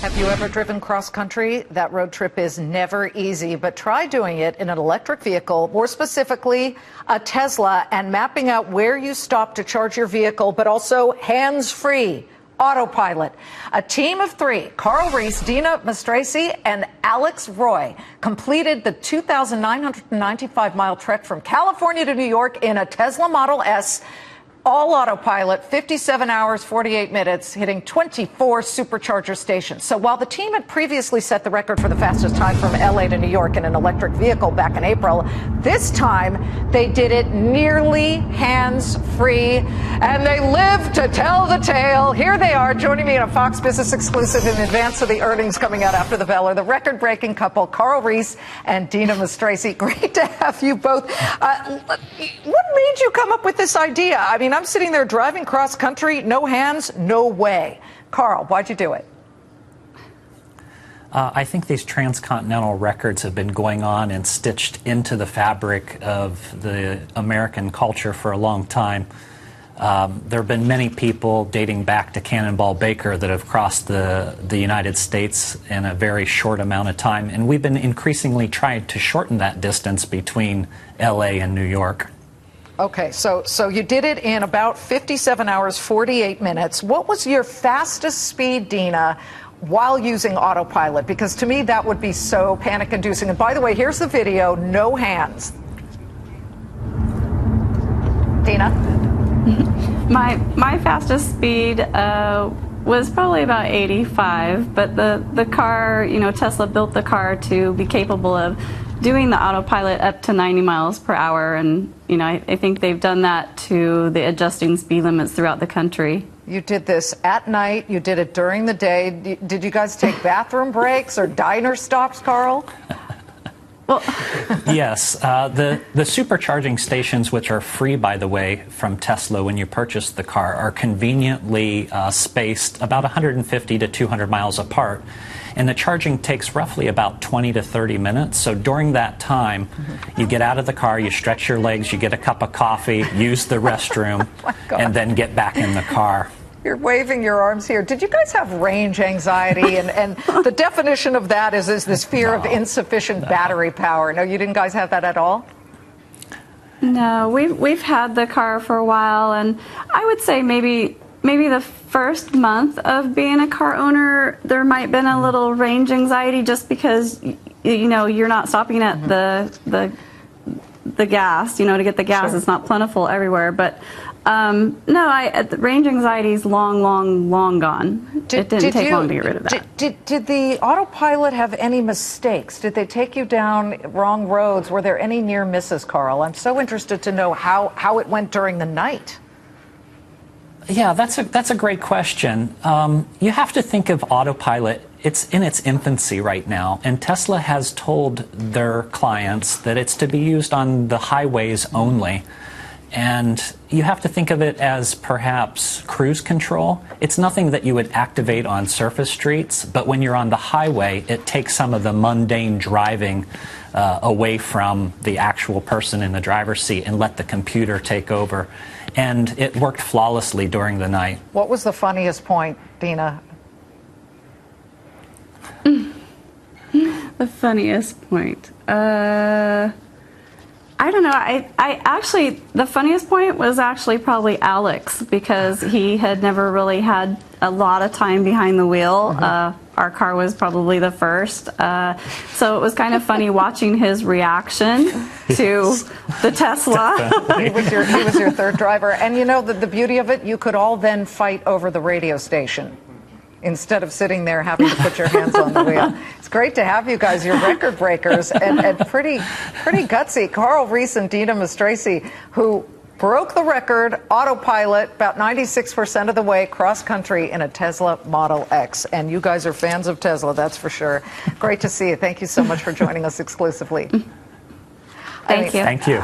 Have you ever driven cross-country? That road trip is never easy, but try doing it in an electric vehicle, more specifically a Tesla, and mapping out where you stop to charge your vehicle, but also hands-free. Autopilot. A team of three, Carl Reese, Deena Mastracci, and Alex Roy, completed the 2,995-mile trek from California to New York in a Tesla Model S, all autopilot, 57 hours, 48 minutes, hitting 24 supercharger stations. So while the team had previously set the record for the fastest time from LA to New York in an electric vehicle back in April, this time they did it nearly hands-free, and they lived to tell the tale. Here they are, joining me in a Fox Business exclusive in advance of the earnings coming out after the bell, are the record-breaking couple, Carl Reese and Deena Mastracci. Great to have you both. What made you come up with this idea? I mean, I'm sitting there driving cross-country, no hands, no way. Carl, why'd you do it? I think these transcontinental records have been going on and stitched into the fabric of the American culture for a long time. There have been many people dating back to Cannonball Baker that have crossed the United States in a very short amount of time, and we've been increasingly trying to shorten that distance between LA and New York. Okay, so you did it in about 57 hours, 48 minutes. What was your fastest speed, Deena, while using autopilot? Because to me, that would be so panic-inducing. And by the way, here's the video, no hands. Deena? My fastest speed was probably about 85, but the car, you know, Tesla built the car to be capable of doing the autopilot up to 90 miles per hour, and you know, I think they've done that to the adjusting speed limits throughout the country. You did this at night, you did it during the day. Did you guys take bathroom breaks or diner stops, Carl? Well, yes, the supercharging stations, which are free, by the way, from Tesla when you purchase the car, are conveniently spaced about 150 to 200 miles apart. And the charging takes roughly about 20 to 30 minutes. So during that time, you get out of the car, you stretch your legs, you get a cup of coffee, use the restroom, and then get back in the car. You're waving your arms here. Did you guys have range anxiety? And the definition of that is this fear of insufficient battery power. No, you didn't guys have that at all? No, we've had the car for a while, and I would say maybe the first month of being a car owner, there might have been a little range anxiety just because, you know, you're not stopping at the gas, you know, to get the gas. Sure. It's not plentiful everywhere. But no, the range anxiety is long gone. It didn't take long to get rid of that. Did the autopilot have any mistakes? Did they take you down wrong roads? Were there any near misses, Carl? I'm so interested to know how it went during the night. Yeah, that's a great question. You have to think of autopilot. It's in its infancy right now, and Tesla has told their clients that it's to be used on the highways only. And you have to think of it as perhaps cruise control. It's nothing that you would activate on surface streets, but when you're on the highway, it takes some of the mundane driving away from the actual person in the driver's seat and let the computer take over. And it worked flawlessly during the night. What was the funniest point, Deena? The funniest point. I don't know. I actually, the funniest point was actually probably Alex, because he had never really had a lot of time behind the wheel. Our car was probably the first. So it was kind of funny watching his reaction to the Tesla. He was your third driver. And you know, the beauty of it, you could all then fight over the radio station instead of sitting there having to put your hands on the wheel. It's great to have you guys. You're record breakers and pretty gutsy. Carl Reese and Deena Mastracci, who broke the record, autopilot, about 96% of the way cross-country in a Tesla Model X. And you guys are fans of Tesla, that's for sure. Great to see you. Thank you so much for joining us exclusively. Thank you. Thank you.